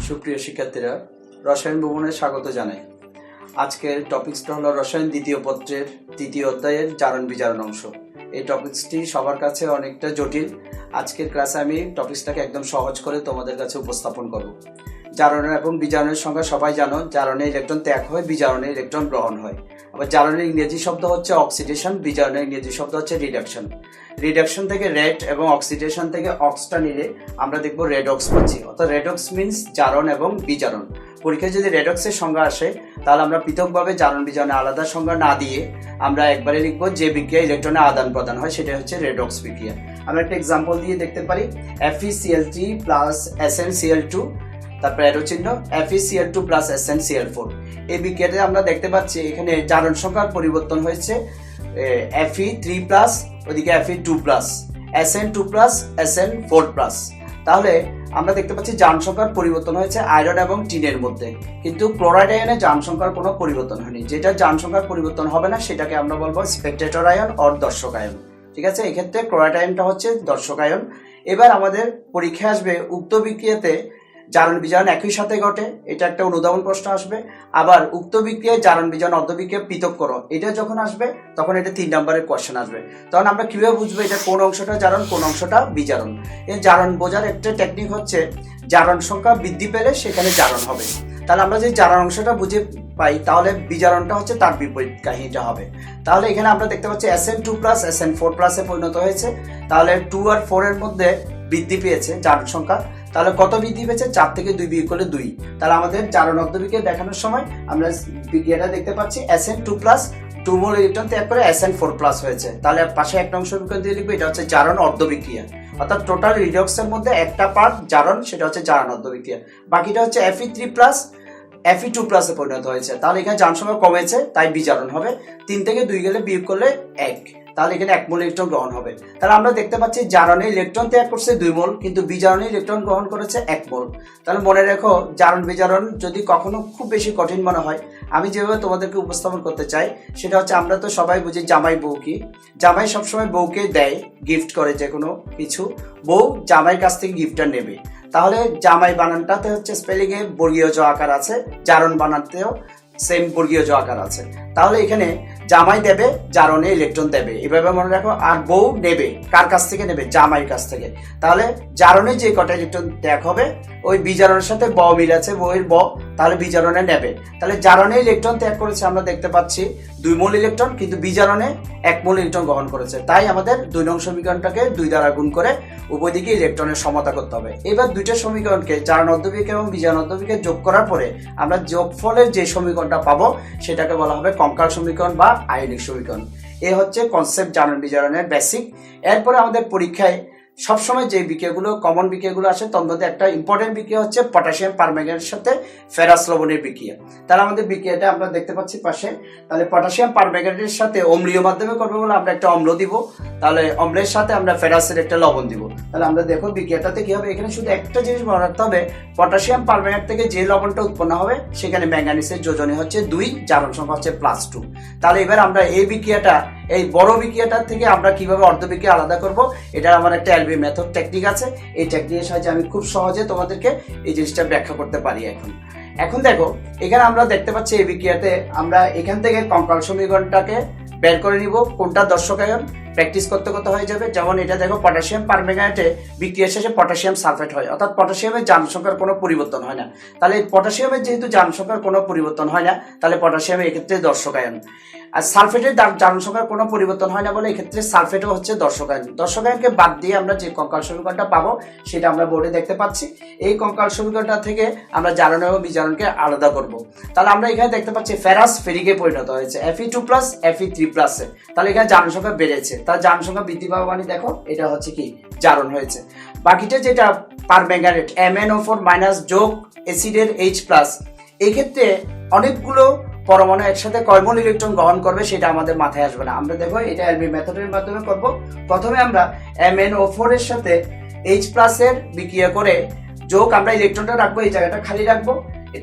সুপ্রিয় শিক্ষার্থীরা, রসায়ন ভবনে স্বাগত জানাই। আজকের টপিকসটা হলো রসায়ন দ্বিতীয় পত্রের তৃতীয় অধ্যায়ের জারণ বিজারণ অংশ। এই টপিকসটি সবার কাছে অনেকটা জটিল। আজকের ক্লাসে আমি টপিকসটাকে একদম সহজ করে তোমাদের কাছে উপস্থাপন করব। জারণ এবং বিজারণের সংজ্ঞা সবাই জানো। জারণে ইলেকট্রন ত্যাগ হয়, বিজারণে ইলেকট্রন গ্রহণ হয়। আবার জারণের ইংরেজি শব্দ হচ্ছে অক্সিডেশন, বিজারণের ইংরেজি শব্দ হচ্ছে রিডাকশন। রিডাকশন থেকে রেড এবং অক্সিডেশন থেকে অক্সটা নিলে আমরা দেখবো রেডক্স পাচ্ছি। অর্থাৎ রেডক্স মিন্স জারণ এবং বিজারণ। পরীক্ষায় যদি রেডক্সের সংজ্ঞা আসে তাহলে আমরা পৃথকভাবে জারণ বিজারণের আলাদা সংজ্ঞা না দিয়ে আমরা একবারে লিখবো যে বিক্রিয়া ইলেকট্রনের আদান প্রদান হয় সেটা হচ্ছে রেডক্স বিক্রিয়া। আমরা একটা এক্সাম্পল দিয়ে দেখতে পারি FeCl3 প্লাস SnCl2, তারপর অ্যারো চিহ্ন FeCl2 প্লাস SnCl4। এই বিক্রিয়াতে আমরা দেখতে পাচ্ছি এখানে জারণ সংখ্যার পরিবর্তন হয়েছে। Fe3 প্লাস, ওদিকে Fe2 plus, Sn2 plus, Sn4 plus. তাহলে আমরা দেখতে পাচ্ছি জারণ সংখ্যার পরিবর্তন হয়েছে আয়রন এবং টিনের মধ্যে, কিন্তু ক্লোরাইড আয়নে জারণ সংখ্যার কোনো পরিবর্তন হয়নি। যেটা জারণ সংখ্যার পরিবর্তন হবে না সেটাকে আমরা বলবো স্পেকটেটর আয়ন অর দর্শক আয়ন। ঠিক আছে, এক্ষেত্রে ক্লোরাইড আয়নটা হচ্ছে দর্শক আয়ন। এবার আমাদের পরীক্ষায় আসবে উক্ত বিক্রিয়াতে জারণ বিজারণ একই সাথে ঘটে, এটা একটা অনুধাবন প্রশ্ন আসবে। আবার উক্ত বিক্রিয়ায় জারণ বিজারণ অর্ধবিক্রিয়া পৃথক করো, এটা যখন আসবে তখন এটা 3 নম্বরের কোশ্চেন আসবে। তখন আমরা কিভাবে বুঝবো এটা কোন অংশটা জারণ কোন অংশটা বিজারণ? এই জারণ বোঝার একটা টেকনিক হচ্ছে জারণ সংখ্যা বৃদ্ধি পেলে সেখানে জারণ হবে। তাহলে আমরা যে জারণ অংশটা বুঝে পাই তাহলে বিজারণটা হচ্ছে তার বিপরীত কাহিনীটা হবে। তাহলে এখানে আমরা দেখতে পাচ্ছি Sn2 প্লাস Sn4 প্লাসে পরিণত হয়েছে। তাহলে 2 আর 4 এর মধ্যে বৃদ্ধি পেয়েছে জারণ সংখ্যা। তাহলে কত বৃদ্ধি পেয়েছে? 4 থেকে 2 বিয়োগ করলে 2। তাহলে আমাদের জারণ অর্ধবিক্রিয়া দেখানোর সময় আমরা বিক্রিয়াটা দেখতে পাচ্ছি Sn2 প্লাস 2 মোল ইলেকট্রন ত্যাগ করে Sn4 প্লাস হয়েছে। তাহলে পাশে একটা অংশ বিক্রিয়া দিয়ে লিখবো এটা হচ্ছে জারণ অর্ধবিক্রিয়া। অর্থাৎ টোটাল রিডক্সের মধ্যে একটা পার্ট জারণ, সেটা হচ্ছে জারণ অর্ধবিক্রিয়া। বাকিটা হচ্ছে Fe3 প্লাস Fe2 প্লাসে পরিণত হয়েছে। তাহলে এখানে জারণ সংখ্যা কমেছে তাই বিজারণ হবে। 3 থেকে 2 গেলে বিয়োগ করলে 1, তাহলে এখানে 1 মোল ইলেকট্রন গ্রহণ হবে। তাহলে আমরা দেখতে পাচ্ছি জারণে ইলেকট্রন ত্যাগ করছে 2 মোল, কিন্তু বিজারণে ইলেকট্রন গ্রহণ করেছে 1 মোল। তাহলে মনে রেখো, জারণ বিজারণ যদি কখনো খুব বেশি কঠিন মনে হয়, আমি যেভাবে তোমাদেরকে উপস্থাপন করতে চাই সেটা হচ্ছে, আমরা তো সবাই বুঝি জামাই বউ কি। জামাই সবসময় বউকে দেয়, গিফট করে যে কোনো কিছু, বউ জামাইয়ের কাছ থেকে গিফটটা নেবে। তাহলে জামাই বানানটাতে হচ্ছে স্পেলিং এ বর্গীয় জ আকার আছে, জারণ বানানতেও সেম বর্গীয় জ আকার আছে। তাহলে এখানে জামাই দেবে, জারণে ইলেকট্রন দেবে, এভাবে মনে রাখো। আর বউ নেবে, কার কাছ থেকে নেবে? জামাইয়ের কাছ থেকে। তাহলে জারণে যে কটা ইলেকট্রন ত্যাগ হবে ওই বিজারণের সাথে ব মিল আছে, বউয়ের ব, তাহলে বিজারণে নেবে। তাহলে জারণে ইলেকট্রন ত্যাগ করেছে আমরা দেখতে পাচ্ছি 2 মোল ইলেকট্রন, কিন্তু বিজারণে 1 মোল ইলেকট্রন গ্রহণ করেছে। তাই আমাদের 2 নং সমীকরণটাকে 2 দ্বারা গুণ করে উভয় দিকে ইলেকট্রনের সমতা করতে হবে। এবার দুইটা সমীকরণকে, জারণ অর্ধবিক্রিয়া এবং বিজারণ অর্ধবিক্রিয়া যোগ করার পরে আমরা যোগফলের যে সমীকরণটা পাবো সেটাকে বলা হবে কঙ্কাল সমীকরণ বা আয়নিক সমীকরণ। এ হচ্ছে কনসেপ্ট জারণ বিজারণের বেসিক। এরপরে আমাদের পরীক্ষায় সবসময় যে বিক্রিয়াগুলো, কমন বিক্রিয়াগুলো আসে তার মধ্যে একটা ইম্পর্টেন্ট বিক্রিয়া হচ্ছে পটাশিয়াম পারম্যাঙ্গানেটের সাথে ফেরাস লবণের বিক্রিয়া। তাহলে আমাদের বিক্রিয়াটা আমরা দেখতে পাচ্ছি পাশে। তাহলে পটাশিয়াম পারম্যাঙ্গানেটের সাথে অম্লীয় মাধ্যমে করবো বলে আমরা একটা অম্ল দিব, তাহলে অম্লের সাথে আমরা ফেরাসের একটা লবণ দিব। তাহলে আমরা দেখো বিক্রিয়াটাতে কি হবে। এখানে শুধু একটা জিনিস মনে রাখতে হবে, পটাশিয়াম পারম্যাঙ্গানেট থেকে যে লবণটা উৎপন্ন হবে সেখানে ম্যাঙ্গানিসের যোজনী হচ্ছে 2, জারণ সংখ্যা হচ্ছে +2। তাহলে এবার আমরা এই বিক্রিয়াটা, এই বড় বিক্রিয়াটার থেকে আমরা কিভাবে অর্ধবিক্রিয়া আলাদা করব, এটা আমার একটা এলবি মেথড টেকনিক আছে। এই টেকনিকের সাহায্যে আমি খুব সহজে তোমাদেরকে এই জিনিসটা ব্যাখ্যা করতে পারি। এখন দেখো, এখানে আমরা দেখতে পাচ্ছি এই বিক্রিয়াতে আমরা এখান থেকে কঙ্কাল সমীকরণটাকে বের করে নিব, কোনটা দর্শক আয়ন প্র্যাকটিস করতে করতে হয়ে যাবে। যেমন এটা দেখো, পটাশিয়াম পারম্যাঙ্গানেটে বিক্রিয়া শেষে পটাশিয়াম সালফেট হয়, অর্থাৎ পটাশিয়ামের জারণ সংখ্যার কোনো পরিবর্তন হয় না। তাহলে পটাশিয়ামের যেহেতু জারণ সংখ্যার কোনো পরিবর্তন হয় না, তাহলে পটাশিয়ামের এক্ষেত্রে দর্শক আয়ন। আর সালফেটের জারণ সংখ্যার কোনো পরিবর্তন হয় না বলে এক্ষেত্রে সালফেটও হচ্ছে দর্শক আয়ন। দর্শক আয়নকে বাদ দিয়ে আমরা যে কঙ্কাল সমীকরণটা পাবো সেটা আমরা বোর্ডে দেখতে পাচ্ছি। এই কঙ্কাল সমীকরণটা থেকে আমরা জারণ এবং বিজারণকে আলাদা করব। তাহলে আমরা এখানে দেখতে পাচ্ছি ফেরাস ফেরিকে পরিণত হয়েছে Fe2 প্লাস Fe3 প্লাসে। তাহলে এখানে জারণ সংখ্যা বেড়েছে, তার জারণ সংখ্যা বৃদ্ধি পাওয়া মানে দেখো এটা হচ্ছে কি জারণ হয়েছে। বাকিটা যেটা পারম্যাঙ্গানেট MnO4 মাইনাস যোগ অ্যাসিডের H প্লাস, এই ক্ষেত্রে অনেকগুলো পরমাণু একসাথে কয় মোল ইলেকট্রন গ্রহণ করবে সেটা আমাদের মাথায় আসবে না। আমরা দেখো এটা এলবি মেথডের মাধ্যমে করব। প্রথমে আমরা MnO4 এর সাথে H প্লাসের বিক্রিয়া করে যোগ, আমরা ইলেকট্রনটা রাখবো, এই জায়গাটা খালি রাখবো,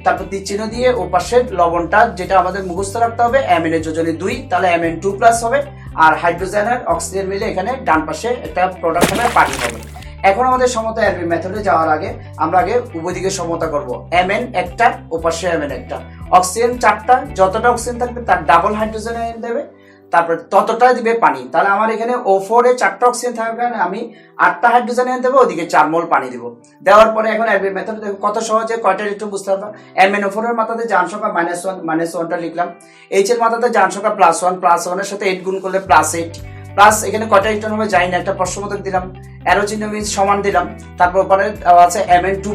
তারপর তীরচিহ্ন দিয়ে ও পাশের লবণটা যেটা আমাদের মুখস্থ রাখতে হবে Mn এর যোজনী 2, তাহলে Mn2 প্লাস হবে। আর হাইড্রোজেন আর অক্সিজেন মিলে এখানে ডান পাশে একটা প্রোডাক্ট হবে, পানি হবে। এখন আমাদের সমতা অ্যালবিন মেথডে যাওয়ার আগে আমরা আগে উভয় দিকে সমতা করব। Mn একটা, ওপাশে Mn একটা, অক্সিজেন 4টা, যতটা অক্সিজেন থাকবে তার ডাবল হাইড্রোজেন আয়ন দেবে, তারপর ততটাই দিবে পানি। তাহলে আমার এখানে O4 এ 4টা অক্সিজেন থাকার কারণে আমি 8টা হাইড্রোজেন আয়ন দেবো, ওদিকে 4 মোল পানি দেবো। দেওয়ার পরে এখন অ্যালবিন মেথড দেখো কত সহজে কয়টা ইলেকট্রন বুঝতে পারবা। MnO4 এর মাথাতে জারণ সংখ্যা -1টা লিখলাম, H এর মাথাতে জারণ সংখ্যা +1 এর সাথে 8 গুণ করলে +8, প্লাস এখানে কয়টা ইলেকট্রন হবে জানি না, একটা প্রশ্নবোধক দিলাম, অ্যারো চিহ্ন মিন্স সমান দিলাম, তারপর উপরে আছে Mn2+।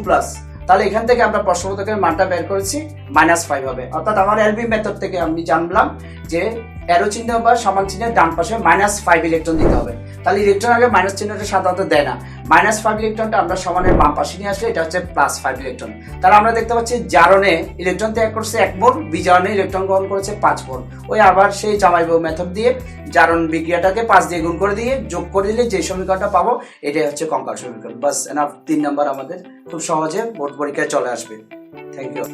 তাহলে এখান থেকে আমরা প্রশ্নবোধকের মানটা বের করেছি -5 হবে। অর্থাৎ আমার অ্যালবিন মেথড থেকে আমি জানলাম যে অ্যারো চিহ্ন বা সমান চিহ্নের ডান পাশে -5 ইলেকট্রন দিতে হবে। তাহলে ইলেকট্রন আগে মাইনাস চিহ্নটা সাধারণত দেয় না, -5 ইলেকট্রনটা আমরা সমানের বাম পাশে নিয়ে আসলে এটা হচ্ছে +5 ইলেকট্রন। তাহলে আমরা দেখতে পাচ্ছি জারণে ইলেকট্রন ত্যাগ করছে 1 মোল, বিজারণে ইলেকট্রন গ্রহণ করেছে 5 মোল। ওই আবার সেই জামাইবো মেথড দিয়ে জারণ বিক্রিয়াটাকে 5 দিয়ে গুণ করে দিয়ে যোগ করে দিলে যে সমীকরণটা পাবো এটাই হচ্ছে কঙ্কাল সমীকরণ। বাস এনাফ, 3 নাম্বার আমাদের খুব সহজে বোর্ড পরীক্ষায় চলে আসবে। Thank you.